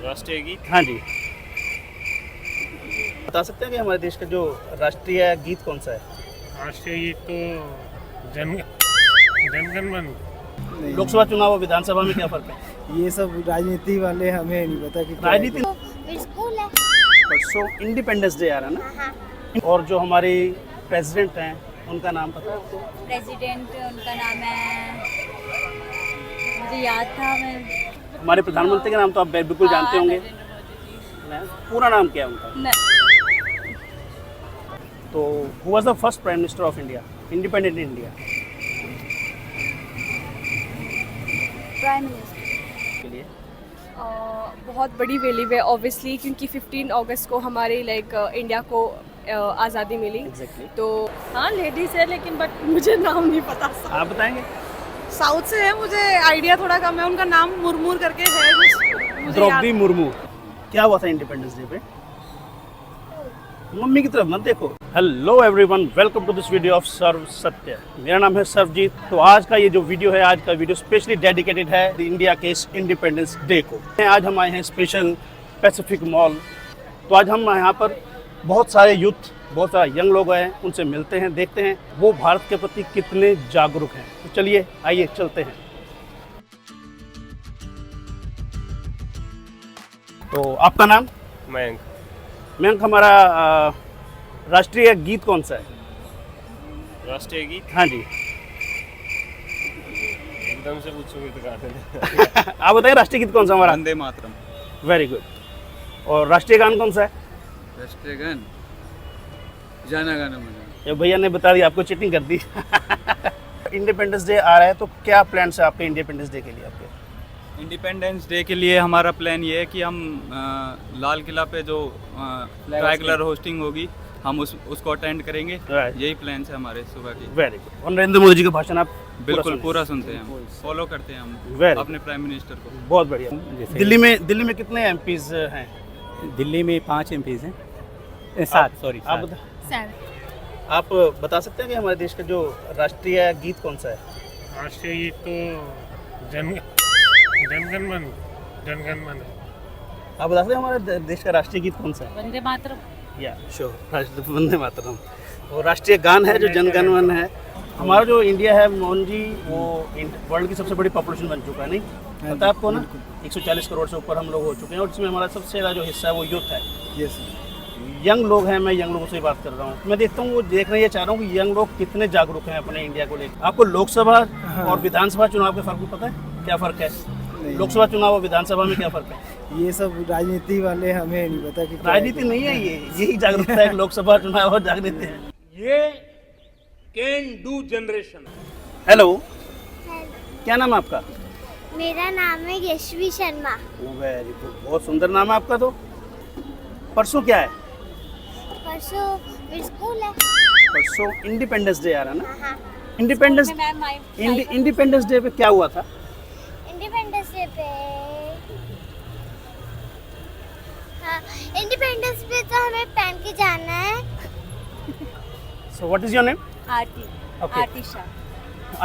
राष्ट्रीय गीत। हाँ जी। बता सकते हैं कि हमारे देश का जो राष्ट्रीय गीत कौन सा है? राष्ट्रीय गीत तो जन जनगण मन। लोकसभा चुनाव और विधानसभा में क्या फर्क है? ये सब राजनीति वाले हमें नहीं पता कि क्या राजनीति मेरी स्कूल है। परसों इंडिपेंडेंस डे आ रहा है ना, और जो हमारे प्रेसिडेंट हैं उनका नाम पता है आपको? प्रेसिडेंट उनका नाम है, मुझे याद था। मैं हमारे प्रधानमंत्री का नाम तो आप बिल्कुल जानते होंगे। पूरा नाम क्या है उनका? तो who was the first prime minister of India, independent India prime minister के लिए? बहुत बड़ी वैल्यू है ऑब्वियसली, क्योंकि 15 अगस्त को हमारे इंडिया को आज़ादी मिली। एग्जैक्टली। तो हाँ लेडीज़ है, लेकिन बट मुझे नाम नहीं पता। आप बताएंगे? साउथ से है, मुझे आइडिया थोड़ा कम है। उनका नाम मुरमुर करके है, मुझे द्रौपदी मुर्मू। क्या हुआ था इंडिपेंडेंस डे पे? मम्मी की तरफ मत देखो। Hello everyone, welcome to this video of Sarv Satya. मेरा नाम है सर्वजीत। तो आज का ये जो वीडियो है, आज का वीडियो स्पेशली डेडिकेटेड है इंडिया के इस इंडिपेंडेंस डे को। आज हम आए हैं स्पेशल पैसिफिक मॉल। तो आज हम यहाँ पर बहुत सारे यूथ, बहुत सारे यंग लोग हैं, उनसे मिलते हैं, देखते हैं वो भारत के प्रति कितने जागरूक हैं। तो चलिए आइए चलते हैं। तो आपका नाम? मयंक। मयंक, हमारा राष्ट्रीय गीत कौन सा है? राष्ट्रीय गीत हाँ जी। एकदम से पूछोगे तो गा देना। आप बताइए राष्ट्रीय गीत कौन सा हमारा? वंदे मातरम। Very good. और राष्ट्रीय गान कौन सा है? राष्ट्रीय गान जाना गाना मना। ये भैया ने बता दिया, आपको चीटिंग कर दी। इंडिपेंडेंस डे आ रहा है, तो क्या प्लान है आपके इंडिपेंडेंस डे के लिए? आपके इंडिपेंडेंस डे के लिए हमारा प्लान ये है कि हम लाल किला पे जो रेगुलर होस्टिंग होगी, हम उसको अटेंड करेंगे। Right. यही प्लान है हमारे सुबह की। Very good. और नरेंद्र मोदी जी का भाषण आप बिल्कुल पूरा सुनते हैं, हम फॉलो करते हैं हम Very अपने प्राइम मिनिस्टर को। बहुत बढ़िया। दिल्ली में कितने एमपीज हैं? दिल्ली में 5 एमपीज हैं, 7 सॉरी। आप बता सकते हैं कि हमारे देश का जो राष्ट्रीय गीत कौन सा है? राष्ट्रीय गीत तो जनगण मन। जनगण मन। आप बता सकते हैं हमारे देश का राष्ट्रीय गीत कौन सा है? वंदे मातरम। या श्योर, वंदे मातरम। और राष्ट्रीय गान है जो जनगण मन है। हमारा जो इंडिया है मोहन जी, वो वर्ल्ड की सबसे बड़ी पॉपुलेशन बन चुका है, नहीं पता आपको ना? 140 करोड़ से ऊपर हम लोग हो चुके हैं, और इसमें हमारा सबसे ज़्यादा जो हिस्सा है वो यूथ है। यस। यंग लोग हैं, मैं यंग लोगों से ही बात कर रहा हूँ। मैं देखता हूँ, वो देख रहे, ये चाह रहा हूँ कि यंग लोग कितने जागरूक हैं अपने इंडिया को लेकर। आपको लोकसभा और विधानसभा चुनाव के फर्क में पता है? क्या फ़र्क है लोकसभा चुनाव और विधानसभा में? क्या फ़र्क है? ये सब राजनीति वाले हमें नहीं पता कि क्या राजनीति नहीं है ये, यही जागरूकता है कि लोकसभा चुनाव और जागृति है। ये कैन डू जनरेशन। हेलो, क्या नाम है आपका? मेरा नाम है यशवी शर्मा। वेरी गुड, बहुत सुंदर नाम है आपका। तो परसों क्या है? परसों मेरी स्कूल है। परसों इंडिपेंडेंस डे आ रहा है ना? इंडिपेंडेंस डे पे क्या हुआ था? इंडिपेंडेंस डे पे, हाँ, इंडिपेंडेंस पे तो हमें पहन के जाना है। So what is your name? Aarti. Okay. आरती शाह।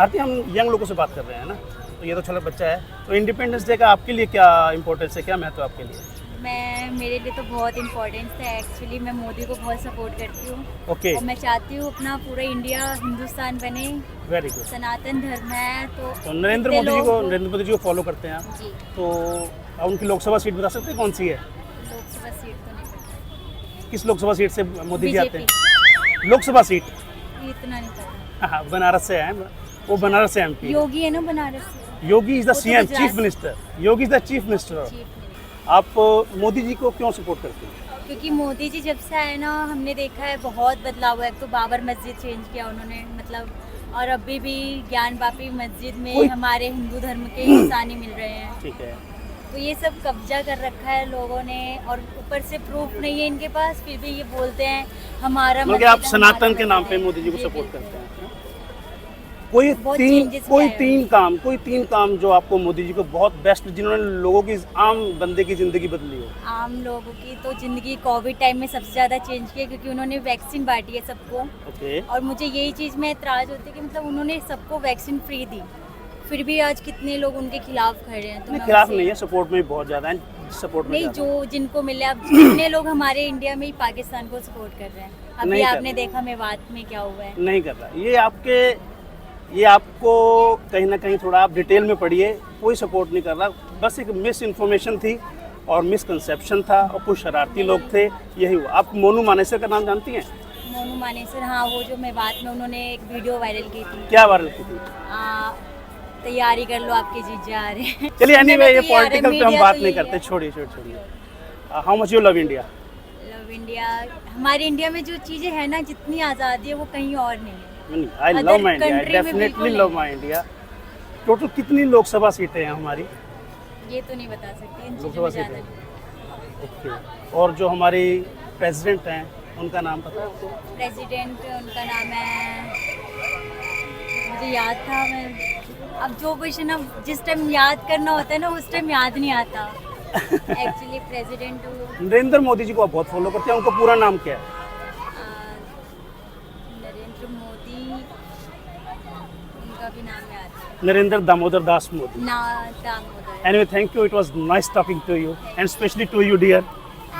आरती, हम यंग लोगों से बात कर रहे हैं ना, तो ये तो छोटा बच्चा है। तो इंडिपेंडेंस डे का आपके लिए क्या इंपॉर्टेंस है, क्या महत्व है आपके लिए? मेरे लिए तो बहुत इम्पोर्टेंस है एक्चुअली। मैं मोदी को बहुत सपोर्ट करती हूँ। ओके, और मैं चाहती हूँ अपना पूरा इंडिया हिंदुस्तान बने, वेरी गुड। सनातन धर्म है। तो नरेंद्र मोदी जी को फॉलो करते हैं आप? जी। तो आप उनकी लोकसभा सीट बता सकते हैं कौन सी है? लोकसभा सीट तो नहीं पता। किस लोकसभा सीट से मोदी जी आते बीजेपी। हैं? लोकसभा सीट? इतना नहीं पता। हाँ, बनारस से हैं वो, बनारस से एमपी। योगी है ना बनारस से। योगी इज द वो तो CM, Gujarat chief minister. Yogi is the chief minister. Chief minister. आप मोदी जी को क्यों सपोर्ट करते हैं? क्योंकि मोदी जी जब से आए ना, हमने देखा है बहुत बदलाव हुआ है। तो बाबर मस्जिद चेंज किया उन्होंने, मतलब, और अभी भी ज्ञान वापी मस्जिद में हमारे हिंदू धर्म के इंसानी मिल रहे हैं। ठीक है। तो ये सब कब्जा कर रखा है लोगों ने, और ऊपर से प्रूफ नहीं है इनके पास, फिर भी ये बोलते हैं हमारा मतलब मस्जिद आप है, सनातन हमारा के नाम मस्जिद पे है। मोदी जी को जी, सपोर्ट बिल्कुल। करते हैं? कोई बहुत changes कोई आए हैं। तीन काम जो आपको मोदी जी को बहुत बेस्ट, जिन्होंने लोगों की, आम बंदे की जिंदगी बदली हो? आम लोगों की तो ज़िंदगी कोविड टाइम में सबसे ज़्यादा चेंज किया, क्योंकि उन्होंने वैक्सीन बांटी है सबको। ओके। और मुझे यही चीज़ में एतराज़ होती है कि मतलब उन्होंने सबको वैक्सीन फ्री दी, फिर भी आज कितने लोग उनके खिलाफ खड़े हैं। तो नहीं, मैं खिलाफ उनसे- नहीं है, सपोर्ट में भी बहुत ज़्यादा है। सपोर्ट में नहीं, ज़्यादा हैं? जो जिनको मिले, अब जितने लोग हमारे इंडिया में ही पाकिस्तान को सपोर्ट कर रहे हैं। अभी नहीं कर आपने रहे। देखा मेवात में क्या हुआ है। नहीं कर रहा। ये आपको कहीं ना कहीं थोड़ा आप डिटेल में पढ़िए, कोई सपोर्ट नहीं कर रहा, बस एक मिस इन्फॉर्मेशन थी और मिसकंसेप्शन था और कुछ शरारती लोग थे, यही हुआ। आप मोनू मानेसर का नाम जानती हैं? मोनू मानेसर, हाँ, वो जो मेवात में उन्होंने एक वीडियो वायरल की थी। क्या वायरल की थी? तैयारी कर लो, आपके जीजा आ रहे हैं। चलिए सुनने एनीवे, में ये तो ये आ रहा है, पॉलिटिकल पे हम मीडिया बात तो नहीं यही करते, है। छोड़िए। How much you love India? Love India, हमारे इंडिया में जो चीज़ें हैं ना, जितनी आज़ादी है वो कहीं और नहीं है। आई Other love my India, country में डेफिनेटली बिल्कुल लव नहीं। माई इंडिया। टोटल कितनी लोकसभा सीटें हैं हमारी? ये तो नहीं बता सकती, इन चीज़ों लोकसभा में सीटें। ज़्यादा नहीं। ओके। और जो हमारी प्रेसिडेंट हैं उनका नाम पता है आपको? प्रेसिडेंट, उनका नाम है, मुझे याद था, मैं अब जो क्वेश्चन अब जिस टाइम याद करना होता है ना, उस टाइम याद नहीं आता। एक्चुअली प्रेसिडेंट नरेंद्र मोदी जी को आप बहुत फॉलो करते हैं, उनका पूरा नाम क्या है? नरेंद्र मोदी, उनका भी नाम याद है, Narendra Damodar Das Modi. Damodar. Anyway, thank you. It was nice talking to you, and especially to you, dear.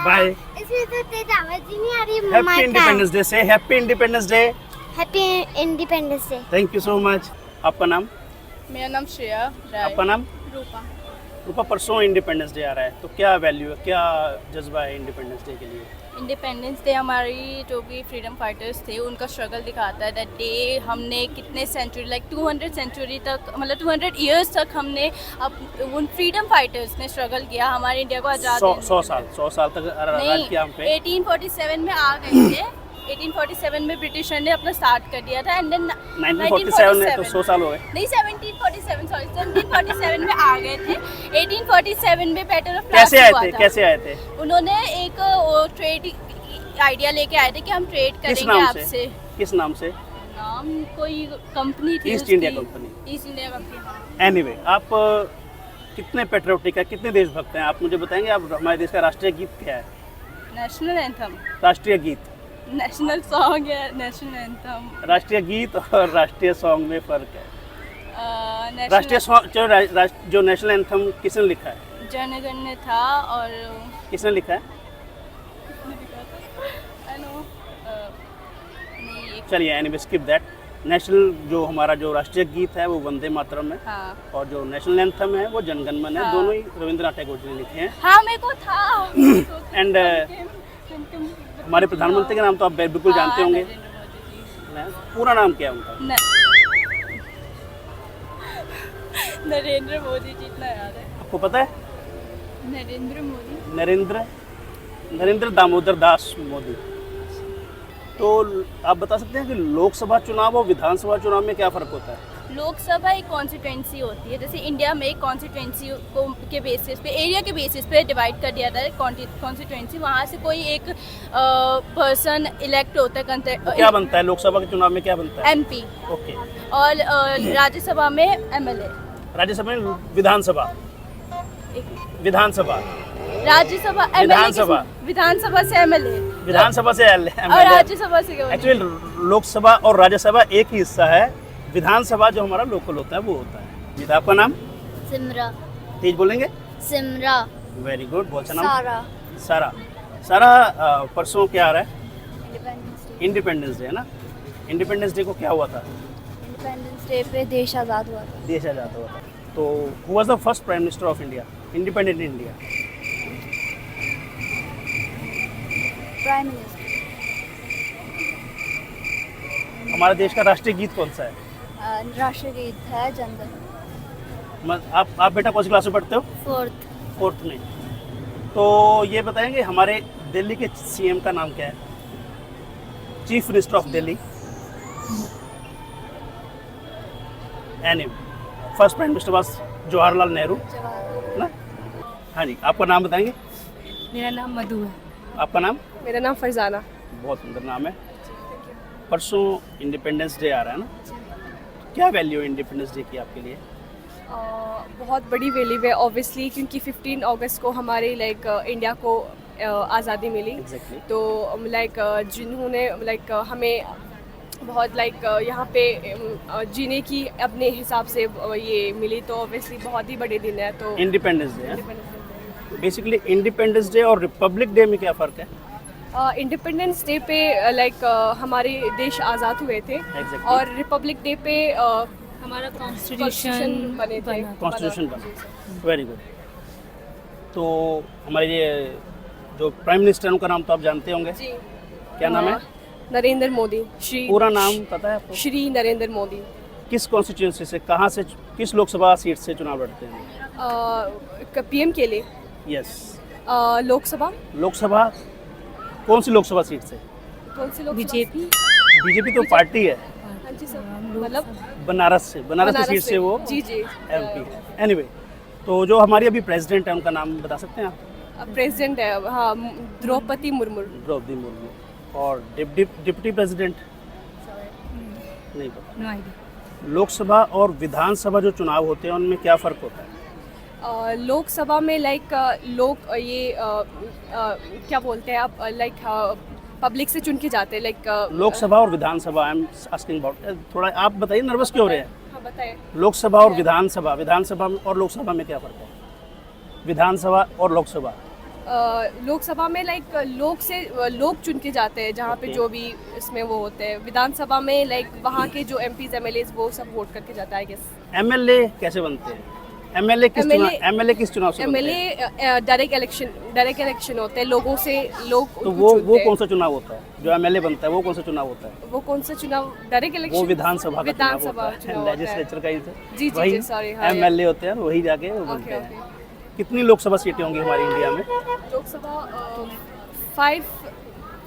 Bye. इसमें तो तेज आवाज ही नहीं आ रही। Happy Independence Day. Say Happy Independence Day. Happy independence day. Thank you so much. आपका नाम? मेरा नाम श्रेया राय। आपका नाम? रूपा। रूपा, परसों इंडिपेंडेंस डे आ रहा है, तो क्या वैल्यू है, क्या जज्बा है इंडिपेंडेंस डे के लिए? इंडिपेंडेंस डे हमारी जो भी फ्रीडम फाइटर्स थे उनका स्ट्रगल दिखाता है। दैट डे हमने कितने सेंचुरी, लाइक 200 सेंचुरी तक, मतलब 200 ईयर्स तक हमने अब उन फ्रीडम फाइटर्स ने स्ट्रगल किया हमारे इंडिया को आज़ाद 100 साल तक राज किया हम पे। 1847 में आ गए थे। 1847 में ब्रिटिशर ने अपना स्टार्ट कर दिया था, एंड देन 1947 में तो 100 साल हो गए। नहीं, 1747 सॉरी 1747 में आ गए थे। 1847 में बैटल ऑफ कैसे प्लासी आए हुआ थे? था। कैसे आए थे? उन्होंने एक ट्रेड आइडिया लेके आए थे कि हम ट्रेड किस करेंगे नाम आपसे। से? किस नाम से? नाम कोई कंपनी थी, ईस्ट उसकी। India company. East India company, हाँ। एनीवे, आप कितने पेट्रियोटिक है, कितने देशभक्त हैं, आप मुझे बताएंगे? आप हमारे देश का राष्ट्रीय गीत क्या है? नेशनल एंथम, राष्ट्रीय गीत, नेशनल सॉन्ग है नेशनल एंथम। राष्ट्रीय गीत और राष्ट्रीय सॉन्ग में फर्क है। नेशनल राष्ट्रीय सॉन्ग जो नेशनल एंथम किसने लिखा है? जनगण था, और किसने लिखा है? I know, नहीं, एक, चलिए एनीवे, स्किप दैट। नेशनल जो हमारा जो राष्ट्रीय गीत है वो वंदे मातरम है, हाँ और जो नेशनल एंथम है वो जनगण मन है। हाँ। दोनों ही रविंद्रनाथ टैगोर जी ने लिखे हैं। हाँ, मेरे को था। एंड हमारे प्रधानमंत्री का नाम तो आप बिल्कुल जानते होंगे। पूरा नाम क्या है उनका? नरेंद्र मोदी जी, इतना याद है। आपको पता है? नरेंद्र मोदी। नरेंद्र दामोदर दास मोदी। तो आप बता सकते हैं कि लोकसभा चुनाव और विधानसभा चुनाव में क्या फ़र्क होता है? लोकसभा एक कॉन्स्टिट्यूंसी होती है, जैसे इंडिया में एक कॉन्स्टिट्यूंसी को के बेसिस पे, एरिया के बेसिस पे डिवाइड कर दिया था कॉन्स्टिट्यूंसी। वहाँ से कोई एक पर्सन इलेक्ट होता है, तो क्या बनता है लोकसभा के चुनाव में, क्या बनता है? MP, okay. और राज्यसभा में MLA। राज्यसभा में विधानसभा, राज्यसभा MLA, विधानसभा। विधानसभा से MLA, विधानसभा से और राज्यसभा से क्या? एक्चुअली लोकसभा और राज्यसभा एक ही हिस्सा है। विधानसभा जो हमारा लोकल होता है वो होता है। जी, आपका नाम? सिमरा। तेज बोलेंगे? सिमरा। Very good. बहुत अच्छा नाम। सारा। सारा, परसों क्या आ रहा है? इंडिपेंडेंस डे है ना। इंडिपेंडेंस डे को क्या हुआ था? इंडिपेंडेंस डे पे देश आज़ाद हुआ था। देश आजाद हुआ था। तो who was the first prime minister of India, independent India? Prime minister. हमारे देश का राष्ट्रीय गीत कौन सा है? राष्ट्रीय गीत है जनगण। आप बेटा कौन सी क्लास में पढ़ते हो? 4th में। तो ये बताएंगे हमारे दिल्ली के CM का नाम क्या है? Chief minister of Delhi. First prime minister was Jawaharlal Nehru ना। हाँ जी, आपका नाम बताएंगे? मेरा नाम मधु है। आपका नाम? मेरा नाम फरजाना। बहुत सुंदर नाम है। परसों इंडिपेंडेंस डे आ रहा है ना, क्या वैल्यू है इंडिपेंडेंस डे की आपके लिए? बहुत बड़ी वैल्यू है ऑब्वियसली, क्योंकि 15 अगस्त को हमारे इंडिया को आज़ादी मिली। Exactly. तो जिन्होंने हमें बहुत यहाँ पे जीने की अपने हिसाब से ये मिली, तो ऑब्वियसली बहुत ही बड़े दिन है। तो इंडिपेंडेंस डे है। बेसिकली इंडिपेंडेंस डे और रिपब्लिक डे में क्या फ़र्क है? इंडिपेंडेंस डे पे लाइक हमारे देश आज़ाद हुए थे Exactly. और रिपब्लिक डे पे हमारा कॉन्स्टिट्यूशन बने थे। कॉन्स्टिट्यूशन बना। Very good. तो हमारे ये जो प्राइम मिनिस्टर हैं उनका नाम तो आप जानते होंगे, जी। क्या नाम है? नरेंद्र मोदी। श्री पूरा नाम पता है आपको? श्री नरेंद्र मोदी। किस कॉन्स्टिट्यूंसी से, कहाँ से, किस लोकसभा सीट से चुनाव लड़ते हैं? पीएम के लिए यस। लोकसभा। लोकसभा कौन सी लोकसभा सीट से? कौन सी लोकसभा? बीजेपी। बीजेपी तो पार्टी है। हाँ जी सर, मतलब बनारस से, बनारस की सीट से वो जी जी एमपी। एनीवे, तो जो हमारी अभी प्रेसिडेंट है उनका नाम बता सकते हैं आप? प्रेसिडेंट है, हाँ, द्रौपदी मुर्मू। द्रौपदी मुर्मू। और डिप्टी प्रेसिडेंट नहीं पता। No idea. लोकसभा और विधानसभा जो चुनाव होते हैं उनमें क्या फ़र्क होता है? लोकसभा में लाइक लोग ये क्या बोलते हैं आप, लाइक पब्लिक से चुन के जाते हैं, लाइक लोकसभा और विधानसभा, आई एम आस्किंग अबाउट, थोड़ा आप बताइए, नर्वस क्यों हो रहे हैं? हाँ बताएं। लोकसभा और विधानसभा, विधानसभा और लोकसभा में क्या फ़र्क है? विधानसभा और लोकसभा। लोकसभा में लाइक लोग चुन के जाते हैं जहाँ पे Okay. जो भी इसमें वो होते हैं। विधानसभा में लाइक वहाँ के जो एमपीज एमएलएज वो सब वोट करके जाता है, आई गेस। एमएलए कैसे बनते हैं? एमएलए किस चुनाव से बनते हैं? एमएलए डायरेक्ट इलेक्शन होते हैं, लोगों से लोग तो उनको वो चुनते हैं। कौन सा चुनाव होता है? जो एमएलए बनता है वो कौन सा चुनाव होता है? वो कौन सा चुनाव? Direct election. वो विधानसभा का चुनाव विधानसभा होता चुनाव है, होता है। लेजिस्लेचर का ही जी, वही sorry, हाँ, एमएलए होते हैं, वही जाके वो बनते ओके हैं। ओके। कितनी लोकसभा सीटें होंगी हमारी इंडिया में? Lok Sabha 5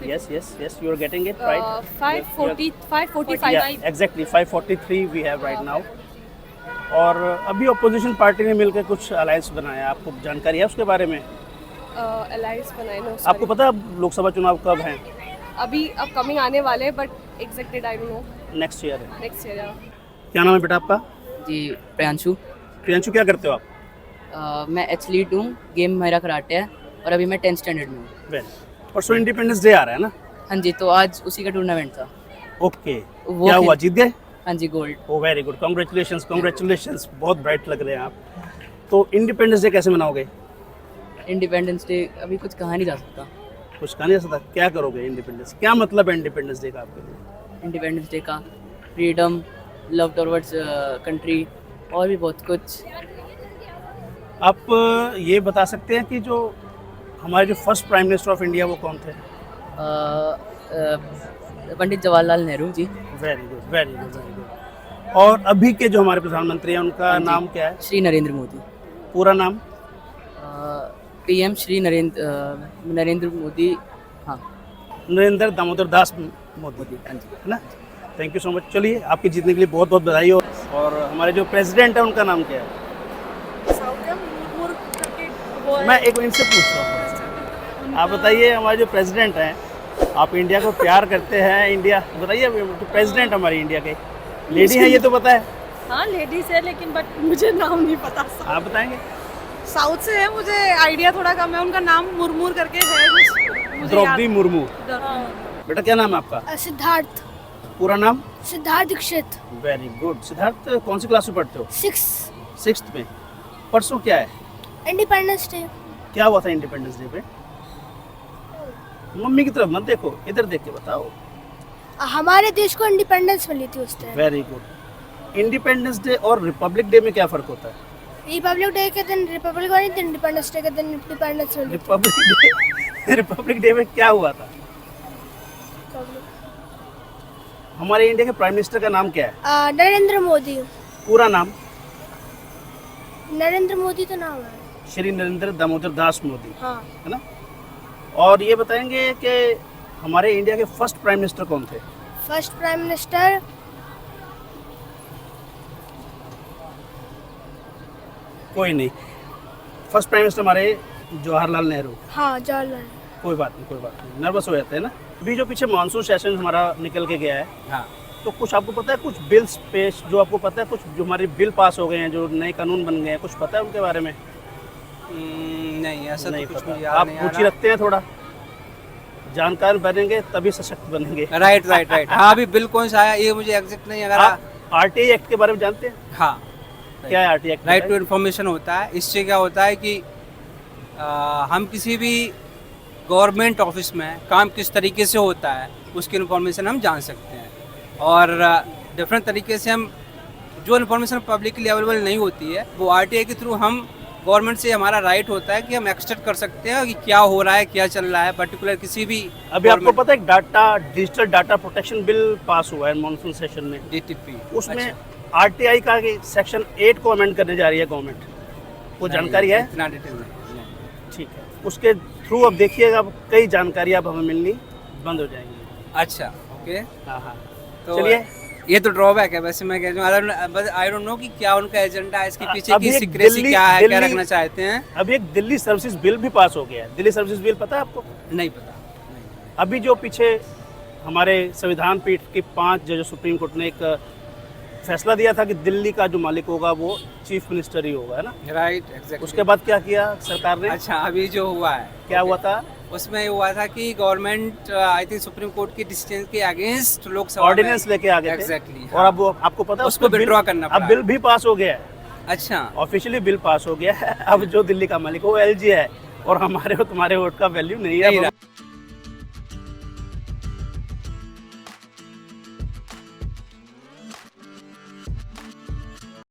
yes yes yes, you are getting it right. 545 exactly 543 we have right now. और अभी अपोजिशन पार्टी ने मिलकर कुछ अलायंस बनाया, आपको जानकारी है उसके बारे में? अलायंस बनाए। नो आपको पता है लोकसभा चुनाव कब हैं? अभी अपकमिंग आने वाले हैं, but exact date I don't know. Next year है। Next year. क्या नाम है बेटा आपका? जी, प्रियांशु। प्रियांशु, क्या करते हो आप? मैं एथलीट हूँ, गेम मेरा कराटे है और अभी मैं 10th स्टैंडर्ड में हूँ। वेल, परसों इंडिपेंडेंस डे आ रहा है ना? हाँ जी, तो आज उसी का टूर्नामेंट था। ओके, वो क्या हुआ, खेल- जीत गए? हाँ जी, गोल्ड। ओ वेरी गुड, कॉन्ग्रेचुलेशंस कॉन्ग्रेचुलेशंस, बहुत ब्राइट लग रहे हैं आप। तो इंडिपेंडेंस डे कैसे मनाओगे? इंडिपेंडेंस डे अभी कुछ कहा नहीं जा सकता। कुछ कहा नहीं जा सकता, क्या करोगे इंडिपेंडेंस? क्या मतलब है इंडिपेंडेंस डे का आपके लिए? इंडिपेंडेंस डे का फ्रीडम, लव टुवर्ड्स कंट्री और भी बहुत कुछ। आप ये बता सकते हैं कि जो हमारे जो first prime minister of India वो कौन थे? Pandit Jawaharlal Nehru ji. Very good very good very good. और अभी के जो हमारे प्रधानमंत्री हैं उनका हाँ जी। नाम क्या है? श्री नरेंद्र मोदी। पूरा नाम? पीएम श्री नरेंद्र मोदी। हाँ, नरेंद्र दामोदर दास मोदी, हाँ जी। है ना? Thank you so much. चलिए, आपके जीतने के लिए बहुत बहुत बधाई हो। और हमारे जो प्रेसिडेंट है उनका नाम क्या है? मैं एक मिनट से पूछ रहा हूँ, आप बताइए, हमारे जो प्रेसिडेंट हैं, आप इंडिया को प्यार करते हैं, इंडिया बताइए, तो प्रेसिडेंट हमारी इंडिया के लेडी हैं, ये तो पता है? हाँ लेडीज है, लेकिन बट मुझे नाम नहीं पता। आप बताएंगे? साउथ से है, मुझे आइडिया थोड़ा कम है। उनका नाम मुरमुर करके है कुछ। द्रौपदी मुर्मू। बेटा क्या नाम है आपका? सिद्धार्थ। पूरा नाम? सिद्धार्थ दीक्षित। Very good. सिद्धार्थ, कौन सी क्लास में पढ़ते हो? 6th में। परसों क्या है? Independence day. क्या हुआ था इंडिपेंडेंस डे पे? मम्मी की तरफ मत देखो, इधर देख के बताओ। हमारे देश को इंडिपेंडेंस मिली थी उस time. Very good. Independence day और रिपब्लिक डे में क्या फर्क होता है? रिपब्लिक डे के दिन रिपब्लिक वाले दिन, इंडिपेंडेंस डे के दिन इंडिपेंडेंस मिली थी। रिपब्लिक डे में क्या हुआ था? हमारे इंडिया के प्राइम मिनिस्टर का नाम क्या है? नरेंद्र मोदी। पूरा नाम? नरेंद्र मोदी तो नाम है। श्री नरेंद्र दामोदर दास मोदी, हाँ। है ना? और ये बताएंगे कि हमारे इंडिया के फर्स्ट प्राइम मिनिस्टर कौन थे? फर्स्ट प्राइम मिनिस्टर कोई नहीं। फर्स्ट प्राइम मिनिस्टर हमारे जवाहरलाल नेहरू। हाँ जवाहरलाल। कोई बात नहीं, कोई बात नहीं, नर्वस हो जाते हैं ना। अभी जो पीछे मानसून सेशन हमारा निकल के गया है, हाँ। तो कुछ आपको पता है, कुछ बिल्स पेश जो आपको पता है, कुछ जो हमारे बिल पास हो गए हैं, जो नए कानून बन गए हैं, कुछ पता है उनके बारे में? नहीं, ऐसा नहीं तो कुछ पता। भी याद आप नहीं आ रुचि रहा। रखते हैं थोड़ा, जानकार बनेंगे तभी सशक्त बनेंगे। Right right right. हाँ, अभी बिल कौन सा आया ये मुझे एग्जैक्ट नहीं अगर आप आरटीआई एक्ट के बारे में जानते हैं? हाँ, क्या है RTI act? Right to information होता है। इससे क्या होता है कि हम किसी भी गवर्नमेंट ऑफिस में काम किस तरीके से होता है उसकी इन्फॉर्मेशन हम जान सकते हैं, और डिफरेंट तरीके से हम जो इन्फॉर्मेशन पब्लिकली अवेलेबल नहीं होती है वो आरटीआई के थ्रू हम गवर्नमेंट से हमारा राइट होता है कि हम एक्सट्रैक्ट कर सकते हैं कि क्या हो रहा है, क्या चल रहा है पर्टिकुलर किसी भी। अभी आपको पता है digital data protection bill pass हुआ है मॉनसून सेशन में, DTP, उसमें आरटीआई का सेक्शन 8 को अमेंड करने जा रही है गवर्नमेंट, वो जानकारी है? इतना डिटेल नहीं। ठीक है, उसके थ्रू अब देखिएगा कई जानकारी अब हमें मिलनी बंद हो जाएंगी। अच्छा, ओके। हाँ हाँ, तो चलिए। ये तो ड्रॉबैक है वैसे, मैं कह रहा हूँ बस आई डोंट नो कि क्या उनका एजेंडा है, इसके पीछे अभी की एक सीक्रेसी क्या है, क्या दिल्ली- रखना चाहते हैं। अभी एक दिल्ली सर्विसेज बिल भी पास हो गया है। दिल्ली सर्विसेज बिल पता है आपको? नहीं पता। अभी जो पीछे हमारे संविधान पीठ की 5 जज सुप्रीम कोर्ट ने एक फैसला दिया था कि दिल्ली का जो मालिक होगा वो चीफ मिनिस्टर ही होगा, है ना? Right, exactly. उसके बाद क्या किया सरकार ने? अच्छा, अभी जो हुआ है क्या हुआ था? उसमें ये हुआ था कि government I think supreme court के डिसीजन के अगेंस्ट लोकसभा ऑर्डिनेंस लेके आ गए थे। एग्जैक्टली। और अब आपको पता है उसको बिल- withdraw करना अब पड़ा बिल भी पास हो गया है, अच्छा, ऑफिशियली बिल पास हो गया है। अब जो दिल्ली का मालिक है वो एलजी है, और हमारे और तुम्हारे वोट का वैल्यू नहीं है। नहीं अब रहा।